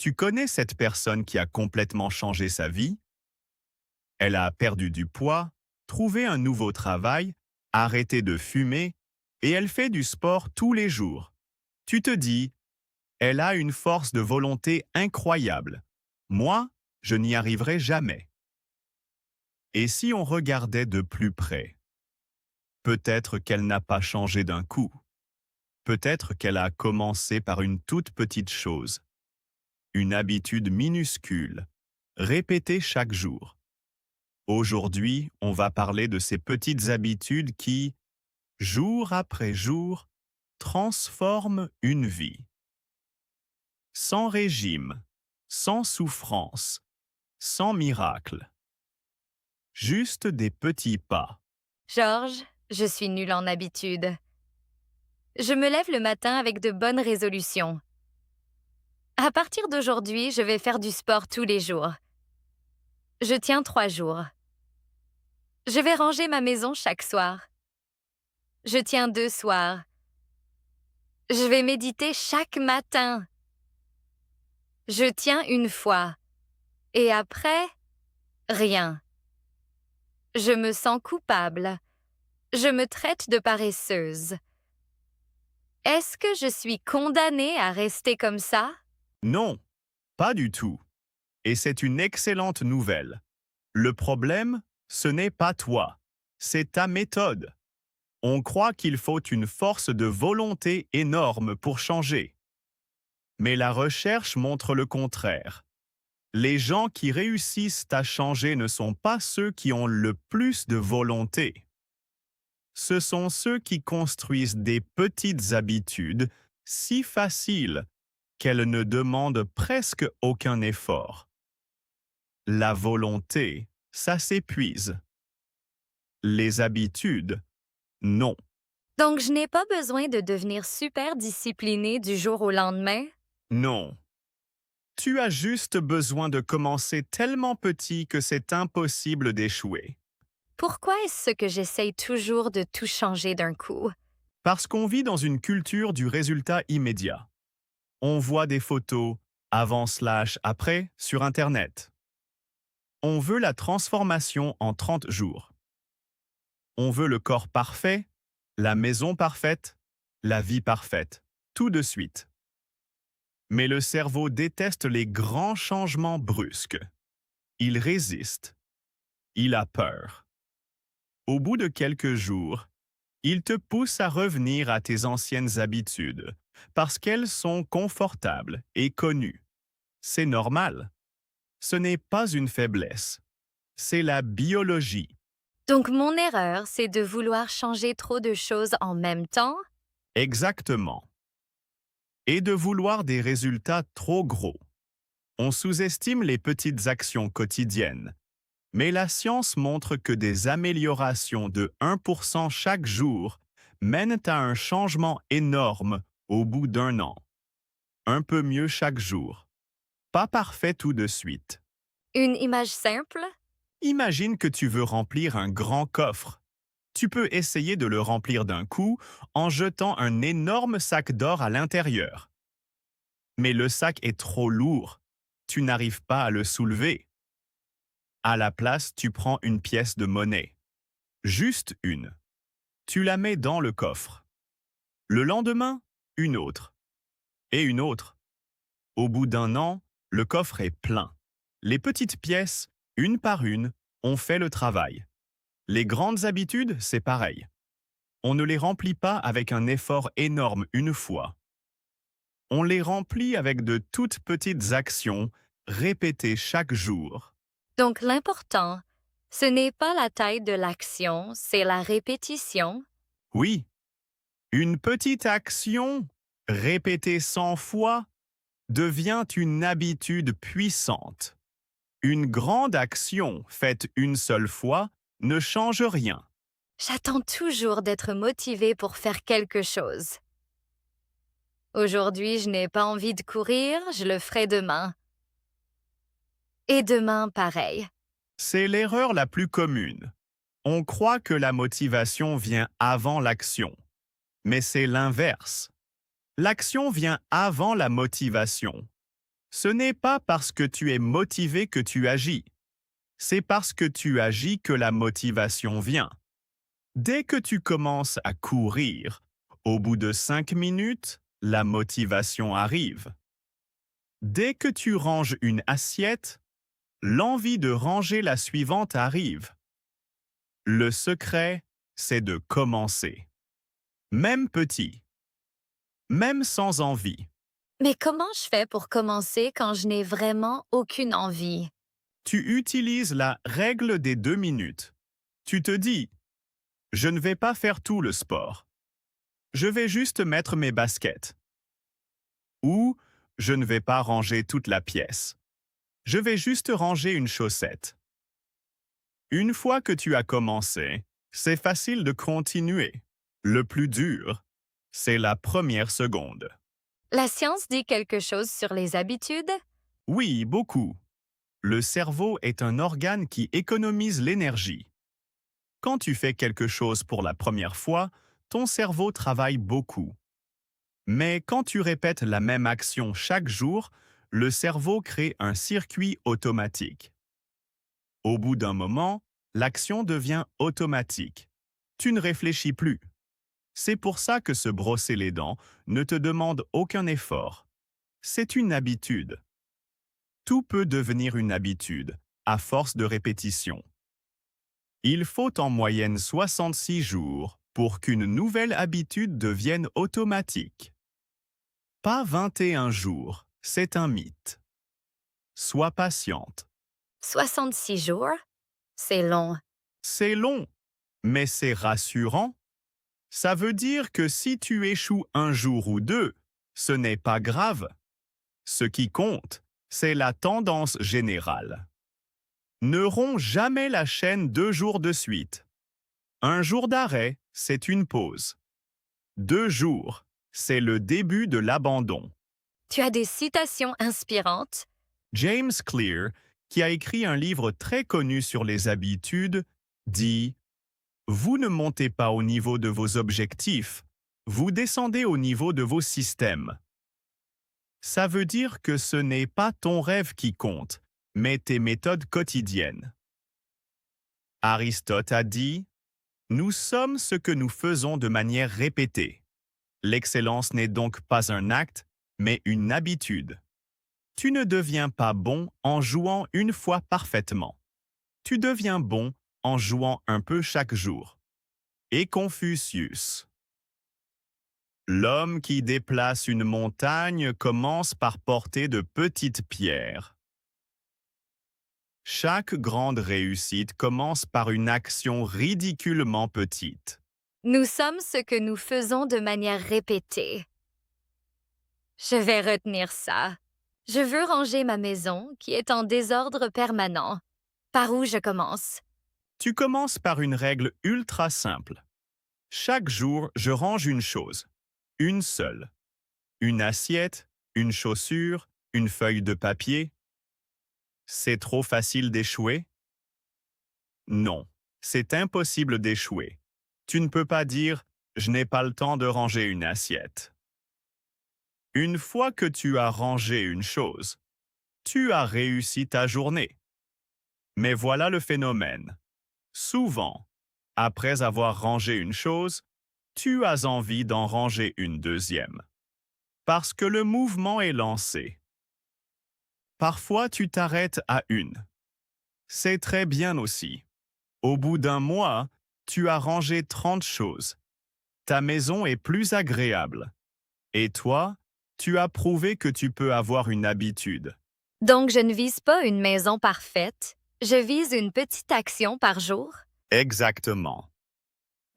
Tu connais cette personne qui a complètement changé sa vie? Elle a perdu du poids, trouvé un nouveau travail, arrêté de fumer et elle fait du sport tous les jours. Tu te dis, elle a une force de volonté incroyable. Moi, je n'y arriverai jamais. Et si on regardait de plus près? Peut-être qu'elle n'a pas changé d'un coup. Peut-être qu'elle a commencé par une toute petite chose, une habitude minuscule, répétée chaque jour. Aujourd'hui, on va parler de ces petites habitudes qui, jour après jour, transforment une vie. Sans régime, sans souffrance, sans miracle. Juste des petits pas. Georges, je suis nulle en habitude. Je me lève le matin avec de bonnes résolutions. À partir d'aujourd'hui, je vais faire du sport tous les jours. Je tiens 3 jours. Je vais ranger ma maison chaque soir. Je tiens 2 soirs. Je vais méditer chaque matin. Je tiens une fois. Et après, rien. Je me sens coupable. Je me traite de paresseuse. Est-ce que je suis condamnée à rester comme ça? Non, pas du tout. Et c'est une excellente nouvelle. Le problème, ce n'est pas toi, c'est ta méthode. On croit qu'il faut une force de volonté énorme pour changer. Mais la recherche montre le contraire. Les gens qui réussissent à changer ne sont pas ceux qui ont le plus de volonté. Ce sont ceux qui construisent des petites habitudes si faciles qu'elles ne demandent presque aucun effort. La volonté, ça s'épuise. Les habitudes, non. Donc, je n'ai pas besoin de devenir super disciplinée du jour au lendemain? Non. Tu as juste besoin de commencer tellement petit que c'est impossible d'échouer. Pourquoi est-ce que j'essaye toujours de tout changer d'un coup? Parce qu'on vit dans une culture du résultat immédiat. On voit des photos avant/après sur Internet. On veut la transformation en 30 jours. On veut le corps parfait, la maison parfaite, la vie parfaite, tout de suite. Mais le cerveau déteste les grands changements brusques. Il résiste. Il a peur. Au bout de quelques jours, il te pousse à revenir à tes anciennes habitudes parce qu'elles sont confortables et connues. C'est normal. Ce n'est pas une faiblesse. C'est la biologie. Donc, mon erreur, c'est de vouloir changer trop de choses en même temps? Exactement. Et de vouloir des résultats trop gros. On sous-estime les petites actions quotidiennes. Mais la science montre que des améliorations de 1% chaque jour mènent à un changement énorme au bout d'un an. Un peu mieux chaque jour. Pas parfait tout de suite. Une image simple? Imagine que tu veux remplir un grand coffre. Tu peux essayer de le remplir d'un coup en jetant un énorme sac d'or à l'intérieur. Mais le sac est trop lourd. Tu n'arrives pas à le soulever. À la place, tu prends une pièce de monnaie. Juste une. Tu la mets dans le coffre. Le lendemain, une autre. Et une autre. Au bout d'un an, le coffre est plein. Les petites pièces, une par une, ont fait le travail. Les grandes habitudes, c'est pareil. On ne les remplit pas avec un effort énorme une fois. On les remplit avec de toutes petites actions répétées chaque jour. Donc, l'important, ce n'est pas la taille de l'action, c'est la répétition. Oui, une petite action répétée 100 fois devient une habitude puissante. Une grande action faite une seule fois ne change rien. J'attends toujours d'être motivée pour faire quelque chose. Aujourd'hui, je n'ai pas envie de courir, je le ferai demain. Et demain, pareil. C'est l'erreur la plus commune. On croit que la motivation vient avant l'action. Mais c'est l'inverse. L'action vient avant la motivation. Ce n'est pas parce que tu es motivé que tu agis. C'est parce que tu agis que la motivation vient. Dès que tu commences à courir, au bout de 5 minutes, la motivation arrive. Dès que tu ranges une assiette, l'envie de ranger la suivante arrive. Le secret, c'est de commencer. Même petit. Même sans envie. Mais comment je fais pour commencer quand je n'ai vraiment aucune envie? Tu utilises la règle des 2 minutes. Tu te dis, je ne vais pas faire tout le sport. Je vais juste mettre mes baskets. Ou, je ne vais pas ranger toute la pièce. Je vais juste ranger une chaussette. Une fois que tu as commencé, c'est facile de continuer. Le plus dur, c'est la première seconde. La science dit quelque chose sur les habitudes? Oui, beaucoup. Le cerveau est un organe qui économise l'énergie. Quand tu fais quelque chose pour la première fois, ton cerveau travaille beaucoup. Mais quand tu répètes la même action chaque jour, le cerveau crée un circuit automatique. Au bout d'un moment, l'action devient automatique. Tu ne réfléchis plus. C'est pour ça que se brosser les dents ne te demande aucun effort. C'est une habitude. Tout peut devenir une habitude, à force de répétition. Il faut en moyenne 66 jours pour qu'une nouvelle habitude devienne automatique. Pas 21 jours, c'est un mythe. Sois patiente. 66 jours? C'est long. C'est long, mais c'est rassurant. Ça veut dire que si tu échoues un jour ou deux, ce n'est pas grave. Ce qui compte, c'est la tendance générale. Ne romps jamais la chaîne 2 jours de suite. Un jour d'arrêt, c'est une pause. 2 jours, c'est le début de l'abandon. Tu as des citations inspirantes? James Clear, qui a écrit un livre très connu sur les habitudes, dit « Vous ne montez pas au niveau de vos objectifs, vous descendez au niveau de vos systèmes. » Ça veut dire que ce n'est pas ton rêve qui compte, mais tes méthodes quotidiennes. Aristote a dit « Nous sommes ce que nous faisons de manière répétée. L'excellence n'est donc pas un acte, mais une habitude. Tu ne deviens pas bon en jouant une fois parfaitement. Tu deviens bon en jouant un peu chaque jour. » Et Confucius. L'homme qui déplace une montagne commence par porter de petites pierres. Chaque grande réussite commence par une action ridiculement petite. Nous sommes ce que nous faisons de manière répétée. Je vais retenir ça. Je veux ranger ma maison qui est en désordre permanent. Par où je commence? Tu commences par une règle ultra simple. Chaque jour, je range une chose. Une seule. Une assiette, une chaussure, une feuille de papier. C'est trop facile d'échouer? Non, c'est impossible d'échouer. Tu ne peux pas dire « je n'ai pas le temps de ranger une assiette ». Une fois que tu as rangé une chose, tu as réussi ta journée. Mais voilà le phénomène. Souvent, après avoir rangé une chose, tu as envie d'en ranger une deuxième. Parce que le mouvement est lancé. Parfois, tu t'arrêtes à une. C'est très bien aussi. Au bout d'un mois, tu as rangé 30 choses. Ta maison est plus agréable. Et toi, tu as prouvé que tu peux avoir une habitude. Donc, je ne vise pas une maison parfaite. Je vise une petite action par jour. Exactement.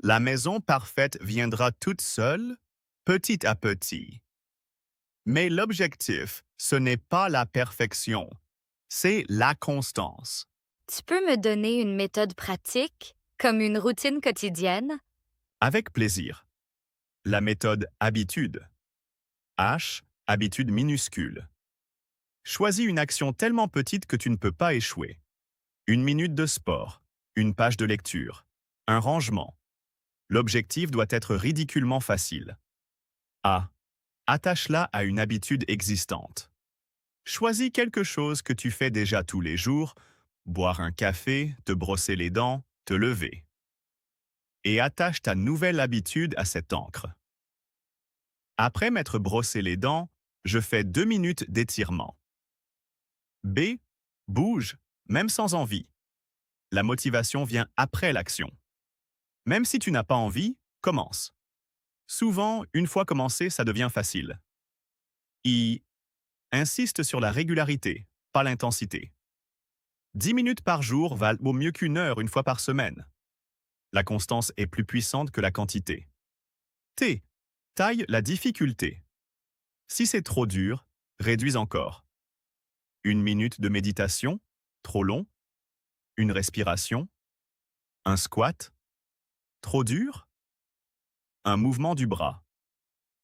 La maison parfaite viendra toute seule, petit à petit. Mais l'objectif, ce n'est pas la perfection, c'est la constance. Tu peux me donner une méthode pratique, comme une routine quotidienne? Avec plaisir. La méthode habitude. H, habitude minuscule. Choisis une action tellement petite que tu ne peux pas échouer. 1 minute de sport, une page de lecture, un rangement. L'objectif doit être ridiculement facile. A. Attache-la à une habitude existante. Choisis quelque chose que tu fais déjà tous les jours, boire un café, te brosser les dents, te lever. Et attache ta nouvelle habitude à cette encre. Après m'être brossé les dents, je fais 2 minutes d'étirement. B. Bouge, même sans envie. La motivation vient après l'action. Même si tu n'as pas envie, commence. Souvent, une fois commencé, ça devient facile. I. Insiste sur la régularité, pas l'intensité. 10 minutes par jour vaut mieux qu'une heure une fois par semaine. La constance est plus puissante que la quantité. T. Taille la difficulté. Si c'est trop dur, réduis encore. 1 minute de méditation, trop long. Une respiration. Un squat, trop dur. Un mouvement du bras.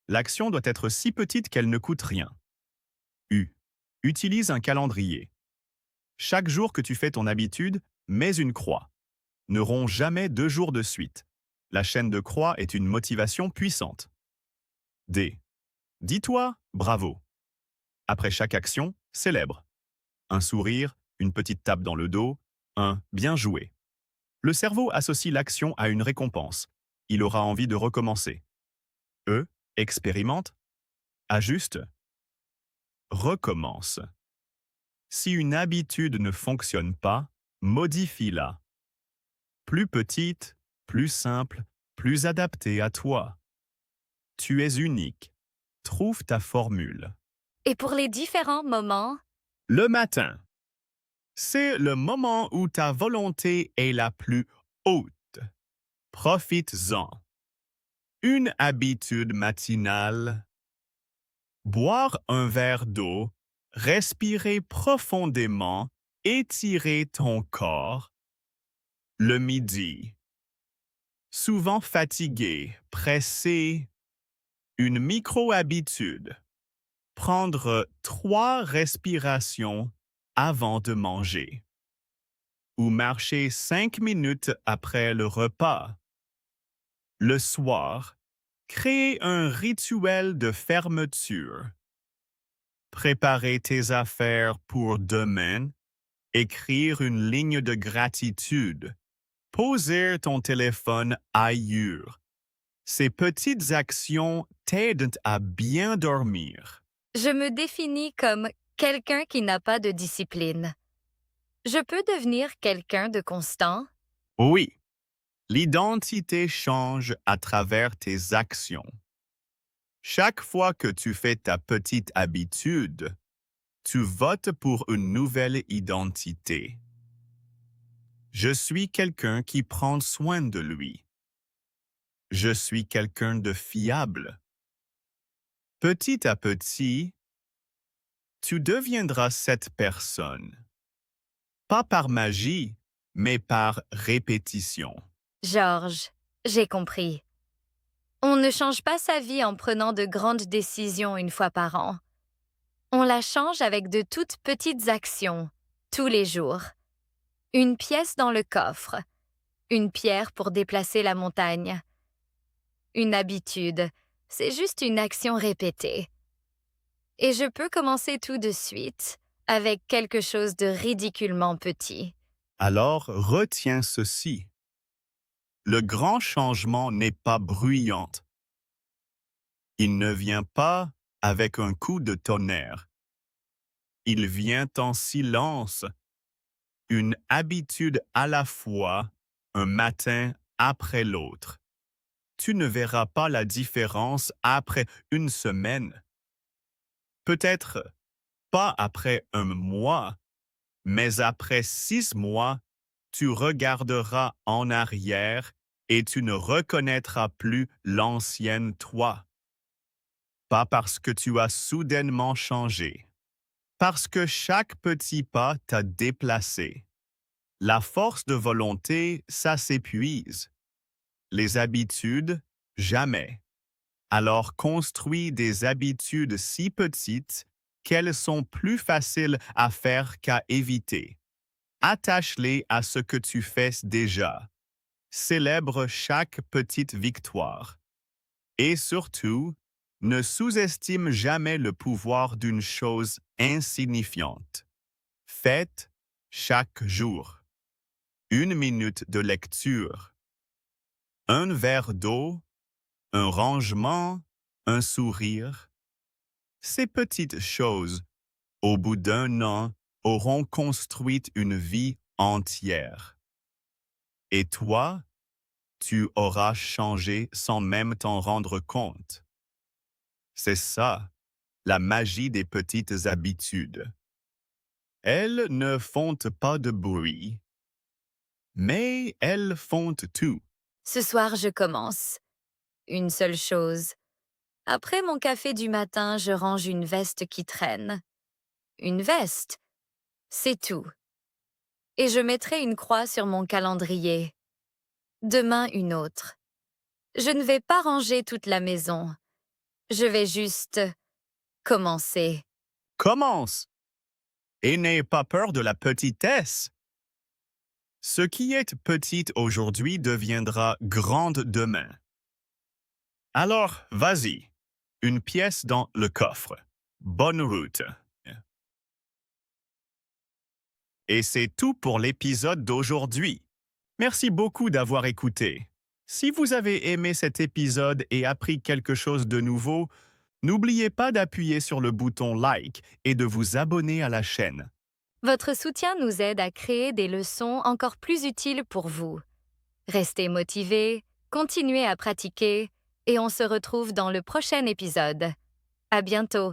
L'action doit être si petite qu'elle ne coûte rien. U. Utilise un calendrier. Chaque jour que tu fais ton habitude, mets une croix. Ne romps jamais 2 jours de suite. La chaîne de croix est une motivation puissante. D. Dis-toi bravo. Après chaque action, célèbre. Un sourire, une petite tape dans le dos, un bien joué. Le cerveau associe l'action à une récompense. Il aura envie de recommencer. E. Expérimente. Ajuste. Recommence. Si une habitude ne fonctionne pas, modifie-la. Plus petite, plus simple, plus adaptée à toi. Tu es unique. Trouve ta formule. Et pour les différents moments, Le matin. C'est le moment où ta volonté est la plus haute. Profites-en. Une habitude matinale. Boire un verre d'eau, respirer profondément, étirer ton corps. Le midi. Souvent fatigué, pressé. Une micro-habitude. Prendre 3 respirations avant de manger. Ou marcher 5 minutes après le repas. Le soir, créer un rituel de fermeture. Préparer tes affaires pour demain. Écrire une ligne de gratitude. Poser ton téléphone ailleurs. Ces petites actions t'aident à bien dormir. je me définis comme quelqu'un qui n'a pas de discipline. Je peux devenir quelqu'un de constant? Oui, l'identité change à travers tes actions. Chaque fois que tu fais ta petite habitude, tu votes pour une nouvelle identité. Je suis quelqu'un qui prend soin de lui. Je suis quelqu'un de fiable. Petit à petit, tu deviendras cette personne. Pas par magie, mais par répétition. Georges, j'ai compris. On ne change pas sa vie en prenant de grandes décisions une fois par an. On la change avec de toutes petites actions, tous les jours. Une pièce dans le coffre, une pierre pour déplacer la montagne. Une habitude, c'est juste une action répétée. Et je peux commencer tout de suite avec quelque chose de ridiculement petit. Alors retiens ceci. Le grand changement n'est pas bruyant. Il ne vient pas avec un coup de tonnerre. Il vient en silence. Une habitude à la fois, un matin après l'autre. Tu ne verras pas la différence après une semaine. Peut-être pas après un mois, mais après 6 mois, tu regarderas en arrière et tu ne reconnaîtras plus l'ancienne toi. Pas parce que tu as soudainement changé, parce que chaque petit pas t'a déplacé. La force de volonté, ça s'épuise. Les habitudes, jamais. Alors construis des habitudes si petites qu'elles sont plus faciles à faire qu'à éviter. Attache-les à ce que tu fais déjà. Célèbre chaque petite victoire. Et surtout, Ne sous-estime jamais le pouvoir d'une chose insignifiante. Faites chaque jour 1 minute de lecture, un verre d'eau, un rangement, un sourire. Ces petites choses, au bout d'un an, auront construit une vie entière. Et toi, tu auras changé sans même t'en rendre compte. C'est ça, la magie des petites habitudes. Elles ne font pas de bruit, mais elles font tout. Ce soir, je commence. Une seule chose. Après mon café du matin, je range une veste qui traîne. Une veste, c'est tout. Et je mettrai une croix sur mon calendrier. Demain, une autre. Je ne vais pas ranger toute la maison. Je vais juste commencer. Commence! Et n'aie pas peur de la petitesse. Ce qui est petit aujourd'hui deviendra grande demain. Alors, vas-y, une pièce dans le coffre. Bonne route. Et c'est tout pour l'épisode d'aujourd'hui. Merci beaucoup d'avoir écouté. Si vous avez aimé cet épisode et appris quelque chose de nouveau, n'oubliez pas d'appuyer sur le bouton like et de vous abonner à la chaîne. Votre soutien nous aide à créer des leçons encore plus utiles pour vous. Restez motivés, continuez à pratiquer et on se retrouve dans le prochain épisode. À bientôt!